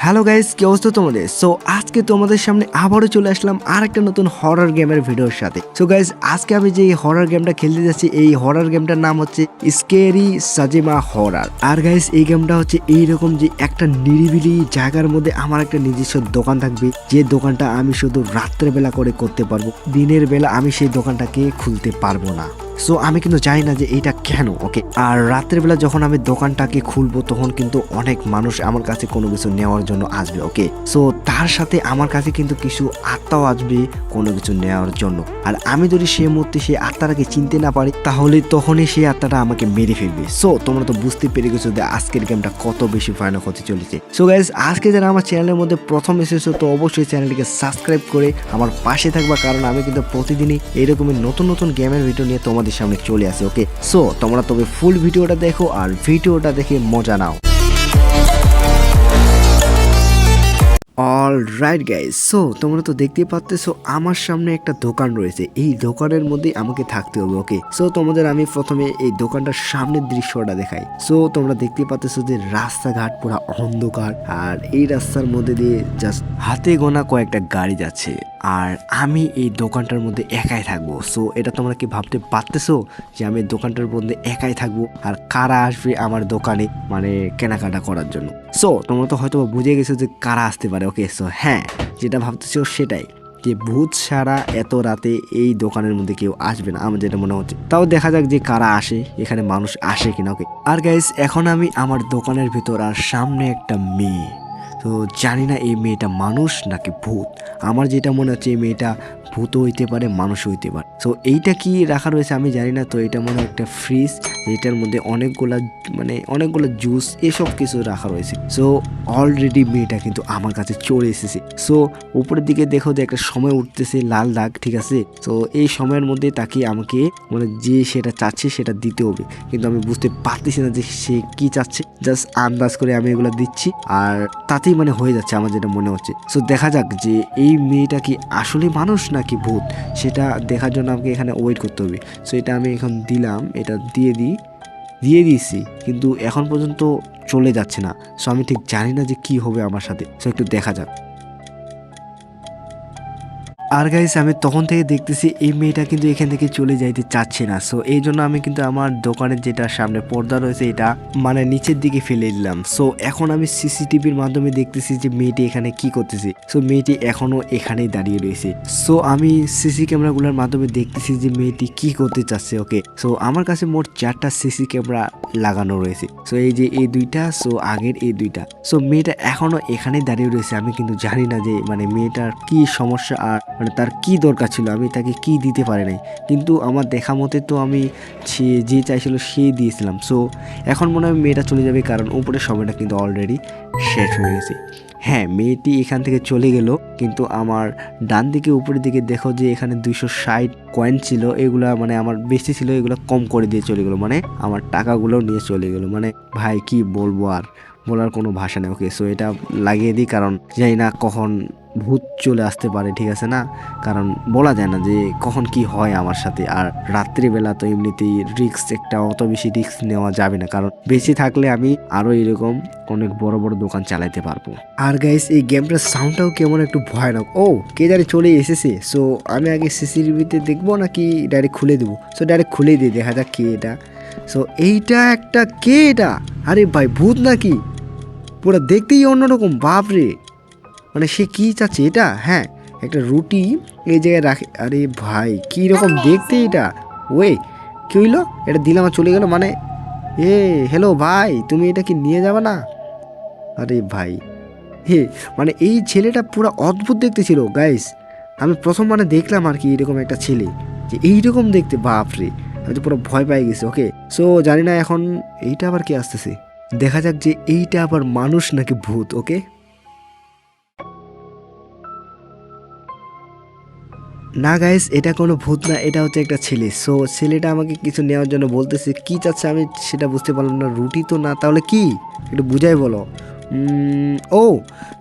Hello guys, কি অবস্থা তোমাদের? সো আজকে তোমাদের সামনে আবারও চলে আসলাম আর একটা নতুন হরর গেমের ভিডিওর সাথে। সো গাইস, আজকে আমি যে হরর গেমটা খেলতে যাচ্ছি, এই হরর গেমটার নাম হচ্ছে স্কেরি সাজিমা হরর। আর গাইস, এই গেমটা হচ্ছে এইরকম যে একটা নিরিবিলি জায়গার মধ্যে আমার একটা নিজস্ব দোকান থাকবে, যে দোকানটা আমি শুধু রাত্রের বেলা করে করতে পারবো, দিনের বেলা আমি সেই দোকানটাকে খুলতে পারবো না। সো আমি কিন্তু জানি না যে এইটা কেন, ওকে। আর রাত্রের বেলা যখন আমি দোকানটাকে খুলবো তখন কিন্তু অনেক মানুষ আমার কাছে কোনো কিছু নেওয়ার জন্য আসবে, ওকে। সো তার সাথে আমার কাছে কিন্তু কিছু আত্মাও আসবে কোনো কিছু নেওয়ার জন্য। আর আমি যদি সেই মুহূর্তে সেই আত্মাটাকে চিনতে না পারি, তাহলে তখনই সেই আত্মাটা আমাকে মেরে ফেলবে। সো তোমরা তো বুঝতে পেরে গেছো যে আজকের গেমটা কত বেশি ভয়ানক হতে চলেছে। সো গাইস, আজকে যারা আমার চ্যানেলের মধ্যে প্রথম এসেছো তো অবশ্যই চ্যানেলটিকে সাবস্ক্রাইব করে আমার পাশে থাকবা, কারণ আমি কিন্তু প্রতিদিনই এরকমের নতুন নতুন গেমের ভিডিও নিয়ে তোমাদের সামনে চলে আসে, ওকে। সো তোমরা তবে ফুল ভিডিওটা দেখো আর ভিডিওটা দেখে মজা নাও। অলরাইট গাইস, সো তোমরা তো দেখতেই পাচ্ছো আমার সামনে একটা দোকান রয়েছে। এই দোকানের মধ্যে আমাকে থাকতে হবে, ওকে। সো তোমাদের আমি প্রথমে এই দোকানটার সামনের দৃশ্যটা দেখাই। সো তোমরা দেখতেই পাচ্ছো যে রাস্তাঘাট পুরো অন্ধকার, আর এই রাস্তার মধ্যে দিয়ে জাস্ট হাতে গোনা কয়েকটা গাড়ি যাচ্ছে, আর আমি এই দোকানটার মধ্যে একাই থাকবো। সো এটা তোমরা কি ভাবতে পারতেছো যে আমি দোকানটার মধ্যে একাই থাকবো, আর কারা আসবে আমার দোকানে মানে কেনাকাটা করার জন্য? সো তোমরা তো হয়তো বুঝে গেছো যে কারা আসতে পারে, ওকে। সো হ্যাঁ, যেটা ভাবতেছো সেটাই, যে ভূত ছাড়া এত রাতে এই দোকানের মধ্যে কেউ আসবে না আমার যেটা মনে হচ্ছে। তাও দেখা যাক যে কারা আসে, এখানে মানুষ আসে কিনা, ওকে। আর গাইস, এখন আমি আমার দোকানের ভিতর, আর সামনে একটা মেয়ে। তো জানি না এই মেয়েটা মানুষ নাকি ভূত। আমার যেটা মনে হচ্ছে এই মেয়েটা ভূতও হইতে পারে, মানুষও হইতে পারে। সো এইটা কি রাখা রয়েছে আমি জানি না। তো এটা মনে হয় একটা ফ্রিজ, যেটার মধ্যে অনেকগুলা জুস এসব কিছু রাখা রয়েছে। সো অলরেডি মেয়েটা কিন্তু আমার কাছে চলে এসেছে। সো উপরের দিকে দেখো যে একটা সময় উঠতেছে, লাল দাগ, ঠিক আছে। তো এই সময়ের মধ্যে তাকে আমাকে মানে যে সেটা চাচ্ছে সেটা দিতে হবে, কিন্তু আমি বুঝতে পারতেছি না যে সে কি চাচ্ছে। জাস্ট আন্দাজ করে আমি এগুলো দিচ্ছি, আর তাতেই মানে হয়ে যাচ্ছে আমার যেটা মনে হচ্ছে। সো দেখা যাক যে এই মেয়েটা কি আসলে মানুষ নাকি ভূত, সেটা দেখার জন্য আমাকে এখানে ওয়েট করতে হবে। সো এটা আমি এখন দিলাম, এটা দিয়ে দিয়েছি, কিন্তু এখন পর্যন্ত চলে যাচ্ছে না। সো আমি ঠিক জানি না যে কি হবে আমার সাথে। সো একটু দেখা যাক। আর গাইস, আমি তখন থেকে দেখতেছি এই মেয়েটা কিন্তু এখান থেকে চলে যাইতে চাচ্ছে না। সো এই জন্য আমি কিন্তু আমার দোকানের যেটা সামনে পর্দা রয়েছে এটা মানে নিচের দিকে ফেলে দিলাম। সো এখন আমি সিসিটিভির মাধ্যমে দেখতেছি যে মেয়েটি এখানে কি করতেছে। সো মেয়েটি এখনো এখানেই দাঁড়িয়ে রয়েছে। সো আমি সিসি ক্যামেরাগুলোর মাধ্যমে দেখতেছি যে মেয়েটি কি করতে চাচ্ছে, ওকে। সো আমার কাছে মোট 4টা সিসি ক্যামেরা লাগানো রয়েছে। সো এই যে এই দুইটা, সো আগের এই দুইটা। সো মেয়েটা এখনো এখানেই দাঁড়িয়ে রয়েছে। আমি কিন্তু জানি না যে মানে মেয়েটার কি সমস্যা, আর মানে তার কি দরকার ছিল, আমি তাকে কি দিতে পারি নাই। কিন্তু আমার দেখা মতে তো আমি যে চাইছিল সেই দিয়েছিলাম। সো এখন মনে হয় মেয়েটা চলে যাবে, কারণ উপরের সময়টা কিন্তু অলরেডি শেষ হয়ে গেছে। হ্যাঁ, মেয়েটি এখান থেকে চলে গেল, কিন্তু আমার ডান দিকে উপরের দিকে দেখো যে এখানে 260 কয়েন ছিল, এগুলা মানে আমার বেশি ছিল, এগুলো কম করে দিয়ে চলে গেল, মানে আমার টাকাগুলো নিয়ে চলে গেল। মানে ভাই কি বলবো, আর বলার কোনো ভাষা নেই, ওকে। সো এটা লাগিয়ে দিই, কারণ জানি না কখন ভূত চলে আসতে পারে, ঠিক আছে না, কারণ বলা যায় না যে কখন কি হয় আমার সাথে। আর রাত্রিবেলা তো এমনিতেই রিস্ক, একটা অত বেশি রিস্ক নেওয়া যাবে না, কারণ বেশি থাকলে আমি আরো এরকম অনেক বড় বড় দোকান চালাইতে পারবো। আর গাইস, এই গেমটার সাউন্ডটাও কেমন একটু ভয়ানক। ও, কে জানি চলে এসেছে। সো আমি আগে সিসিটিভিতে দেখবো নাকি ডাইরেক্ট খুলে দেবো? সো ডাইরেক্ট খুলে দিই, দেখা যাক কে এটা। সো এইটা একটা কে এটা? আরে ভাই, ভূত নাকি? পুরো দেখতেই অন্যরকম, বাপরে। মানে সে কি চাচ্ছে এটা? হ্যাঁ, একটা রুটি এই জায়গায় রাখে। আরে ভাই, কি রকম দেখতে এটা! ওয়ে, কি হইলো? এটা দিলাম আর চলে গেল, মানে হ্যালো ভাই, তুমি এটা কি নিয়ে যাবে না? আরে ভাই, হে, মানে এই ছেলেটা পুরো অদ্ভুত দেখতে ছিল গাইস। আমি প্রথম মানে দেখলাম আর কি এরকম একটা ছেলে, যে এইরকম দেখতে, বাপরে। আমি তো পুরো ভয় পেয়ে গেছি, ওকে। সো জানি না এখন এইটা আবার কি আসতেছে, দেখা যাক যে এইটা আবার মানুষ নাকি ভূত, ওকে। না গাইস, এটা কোনো ভূত না, এটা হচ্ছে একটা ছেলে। সো ছেলেটা আমাকে কিছু নেওয়ার জন্য বলতেছে, কি চাচ্ছে আমি সেটা বুঝতে পারলাম না। রুটি তো না, তাহলে কি একটু বুঝাই বলো। ও,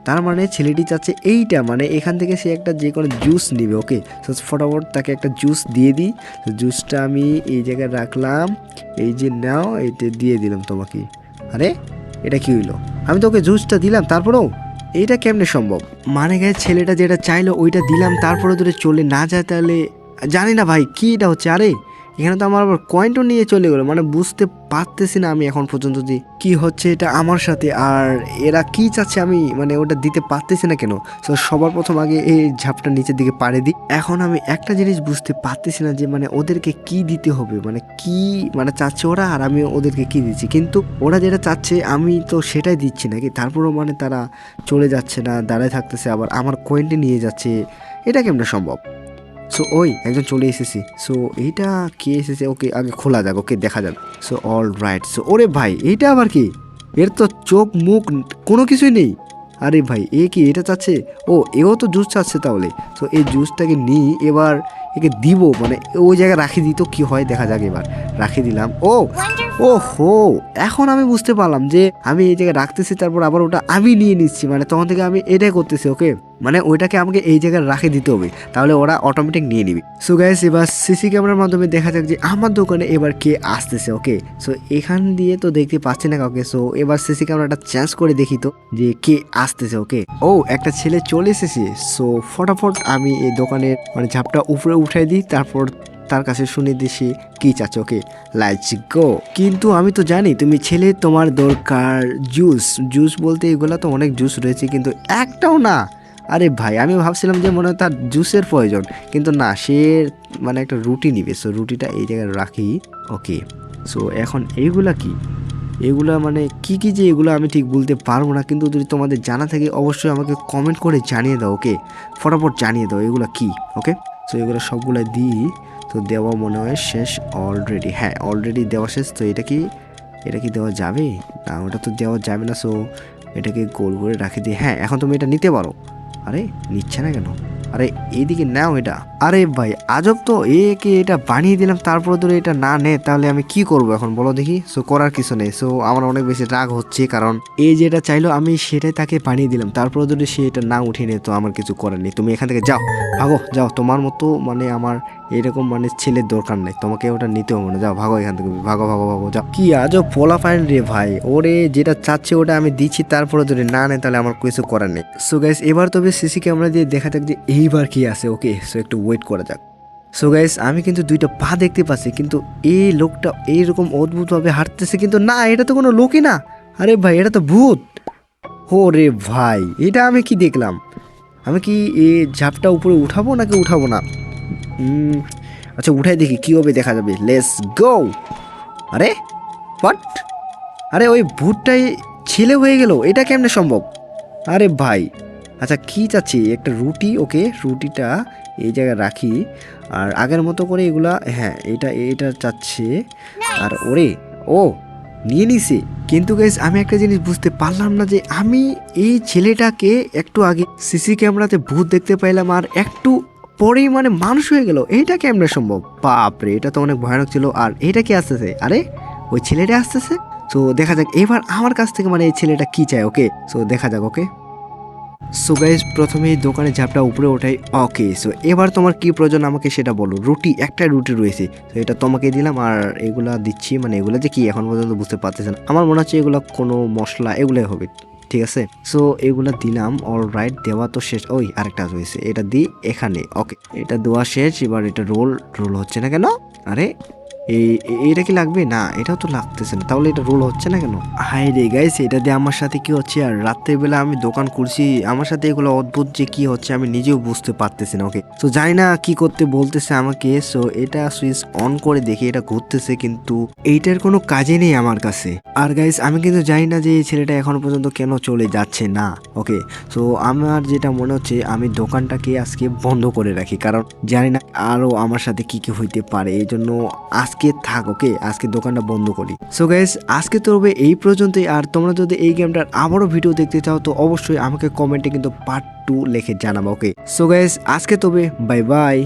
তার মানে ছেলেটি চাচ্ছে এইটা, মানে এখান থেকে সে একটা যে কোনো জুস নিবে, ওকে। সো ফটাফট তাকে একটা জুস দিয়ে দিই। তো জুসটা আমি এই জায়গায় রাখলাম, এই যে নাও, এইটা দিয়ে দিলাম তোমাকে। আরে এটা কি হইলো? আমি তোকে জুসটা দিলাম, তারপরেও এটা কেমনে সম্ভব? মানে গাইস ছেলেটা যেটা চাইলো ওইটা দিলাম, তারপরে ধরে চলে না যায় তাহলে জানি না ভাই কি এটা হচ্ছে। আরে এখানে তো আমার আবার কয়েনটা নিয়ে চলে গেলো, মানে বুঝতে পারতেছি না আমি এখন পর্যন্ত যে কি হচ্ছে এটা আমার সাথে, আর এরা কি চাচ্ছে আমি মানে ওটা দিতে পারতেছি না কেন। তো সবার প্রথম আগে এই ঝাপটা নিচের দিকে পাড়ে দিই। এখন আমি একটা জিনিস বুঝতে পারতেছি না যে মানে ওদেরকে কি দিতে হবে, মানে কি মানে চাচ্ছে ওরা আর আমি ওদেরকে কি দিচ্ছি, কিন্তু ওরা যেটা চাচ্ছে আমি তো সেটাই দিচ্ছি নাকি। তারপরেও মানে তারা চলে যাচ্ছে না, দাঁড়ায় থাকতেছে, আবার আমার কয়েনটি নিয়ে যাচ্ছে। এটা কেমনে সম্ভব? সো ওই একজন চলে এসেছি। সো এইটা কে এসেছে, ওকে আগে খোলা যাক, ওকে দেখা যাক। So all right. সো ওরে ভাই এইটা আবার কি? এর তো চোখ মুখ কোনো কিছুই নেই। আরে ভাই এ কি এটা চাচ্ছে? ও এও তো জুস চাচ্ছে তাহলে। সো এই জুসটাকে নিই, এবার একে দিব, মানে ওই জায়গায় রাখি দিই তো কি হয় দেখা যাক। এবার রাখি দিলাম। ও হো, এখন আমি বুঝতে পারলাম যে আমি এই জায়গায় রাখতেছি, তারপর আবার ওটা আমি নিয়ে নিচ্ছি, মানে তখন থেকে আমি এটাই করতেছি। ওকে, মানে ওইটাকে আমাকে এই জায়গায় রাখে দিতে হবে, তাহলে ওরা অটোমেটিক নিয়ে নিবে। সো গাইস এবার সিসি ক্যামেরার মাধ্যমে দেখা যাক যে আমার দোকানে এবার কে আসতেছে। ওকে, সো এখান দিয়ে তো দেখতে পাচ্ছি না কাউকে। সো এবার সিসি ক্যামেরাটা চেঞ্জ করে দেখি তো যে কে আসতেছে। ওকে, ও একটা ছেলে চলে এসেছে। সো ফটাফট আমি এই দোকানের মানে ঝাপটা উপরে উঠাই দিই, তারপর তার কাছে শুনে দিছি কি চাচ্ছে। ওকে, লেটস গো। কিন্তু আমি তো জানি তুমি ছেলে, তোমার দরকার জুস। জুস বলতে এগুলা তো অনেক জুস রয়েছে, কিন্তু একটাও না। আরে ভাই আমি ভাবছিলাম যে মনে হয় তার জুসের প্রয়োজন, কিন্তু না, সে মানে একটা রুটি নিবে। সো রুটিটা এই জায়গায় রাখি। ওকে, সো এখন এইগুলা কি? এগুলা মানে কি কি যে এগুলো আমি ঠিক বলতে পারবো না, কিন্তু যদি তোমাদের জানা থাকে অবশ্যই আমাকে কমেন্ট করে জানিয়ে দাও। ওকে, ফটাফট জানিয়ে দাও এগুলা কি। ওকে, সো এগুলো সবগুলো দিই। তো দেওয়া মনে হয় শেষ অলরেডি। হ্যাঁ অলরেডি দেওয়া শেষ। তো এটা কি, এটা কি দেওয়া যাবে? না ওটা তো দেওয়া যাবে না। সো এটাকে গোল করে রাখি দিই। হ্যাঁ এখন তুমি এটা নিতে পারো। আরে নিচ্ছে না কেন? আরে এইদিকে নাও এটা। আরে ভাই আজব তো, একে এটা বানিয়ে দিলাম তারপর ধরে এটা না নে, তাহলে আমি কি করব এখন বলো দেখি। সো করার কিছু নেই। সো আমার অনেক বেশি রাগ হচ্ছে, কারণ এই যেটা চাইলো আমি সেটাই তাকে বানিয়ে দিলাম, তারপর যদি সে এটা না উঠিয়ে নেয় তো আমার কিছু করার নেই। তুমি এখান থেকে যাও, ভাগো যাও, তোমার মতো মানে আমার এরকম মানে ছেলের দরকার নেই, তোমাকে ওটা নিতে হবে না। যাও ভাগো এখান থেকে, ভাগো ভাগো ভাগো যাও। কি আজব পোলা ফাইন রে ভাই, ওরে যেটা চাচ্ছে ওটা আমি দিচ্ছি, তারপরে যদি না নেয় তাহলে আমার কিছু করার নেই। সো গাইস এবার তবে সিসি ক্যামেরা দিয়ে দেখা যাক যে এইবার কি আছে। ওকে, সো একটু ওয়েট করা যাক। সো গাইস আমি কিন্তু দুইটা পা দেখতে পাচ্ছি, কিন্তু এই লোকটা এইরকম অদ্ভুতভাবে হাঁটতেছে, কিন্তু না এটা তো কোনো লোকই না। আরে ভাই এটা তো ভূত। ও রে ভাই, এটা আমি কি দেখলাম? আমি কি এই ঝাপটা উপরে উঠাবো নাকি উঠাবো না? আচ্ছা উঠাই দেখি কি হবে, দেখা যাবে। Let's go. আরে হোয়াট? আরে ওই ভূতটাই ছেলে হয়ে গেল, এটা কেমনে সম্ভব? আরে ভাই আচ্ছা কি চাচ্ছি, একটা রুটি। ওকে, রুটিটা এই জায়গায় রাখি, আর আগের মতো করে এগুলা, হ্যাঁ এটা চাচ্ছে। আর ওরে ও নিয়ে নিছে। কিন্তু গাইস আমি একটা জিনিস বুঝতে পারলাম না যে আমি এই ছেলেটাকে একটু আগে সিসি ক্যামেরাতে ভূত দেখতে পাইলাম, আর একটু পরেই মানে মানুষ হয়ে গেল। এইটা কেমনে সম্ভব? বাপরে এটা তো অনেক ভয়ানক ছিল। আর এটা কি আসতেছে? আরে ওই ছেলেটা আসতেছে। সো দেখা যাক এবার আমার কাছ থেকে মানে এই ছেলেটা কি চায়। ওকে, সো দেখা যাক। ওকে, সো গাইজ প্রথমে এই দোকানে ঝাপটা উপরে ওঠাই। ওকে, সো এবার তোমার কি প্রয়োজন আমাকে সেটা বলো। রুটি, একটা রুটি রয়েছে, তো এটা তোমাকে দিলাম, আর এগুলা দিচ্ছি। মানে এগুলা যে কি এখন পর্যন্ত বুঝতে পারতেছে না, আমার মনে হচ্ছে এগুলা কোনো মশলা এগুলাই হবে। ঠিক আছে, সো এগুলা দিলাম। অল রাইট, দেওয়া তো শেষ। ওই আরেকটা রয়েছে, এটা দিই এখানে। ওকে, এটা দেওয়া শেষ। এবার এটা রোল রোল হচ্ছে না কেন? আরে এটা কি লাগবে? না এটাও তো লাগতেছে না, তাহলে এটা রোল হচ্ছে না কেন? হাই রে গাইস, এটা দিয়ে আমার সাথে কি হচ্ছে? আর রাত্রেবেলা আমি দোকান করছি, আমার সাথে এগুলো অদ্ভুত যে কি হচ্ছে আমি নিজেও বুঝতে পারতেছি না। ওকে, তো জানি না কি করতে বলতেছে আমাকে। সো এটা সুইচ অন করে দেখি, এটা ঘুরতেছে, কিন্তু এইটার কোনো কাজে নেই আমার কাছে। আর গাইস আমি কিন্তু জানি না যে এই ছেলেটা এখন পর্যন্ত কেন চলে যাচ্ছে না। ওকে, সো আমার যেটা মনে হচ্ছে আমি দোকানটাকে আজকে বন্ধ করে রাখি, কারণ জানি না আরো আমার সাথে কি কি হইতে পারে, এই জন্য আজকে থাক। ওকে, আজকে দোকানটা বন্ধ করি। সো গাইস আজকে তো হবে এই পর্যন্তই। আর তোমরা যদি এই গেমটার আবারও ভিডিও দেখতে চাও তো অবশ্যই আমাকে কমেন্টে কিন্তু পার্ট 2 লিখে জানাবো। ওকে, সো গাইস আজকে তবে বাই বাই।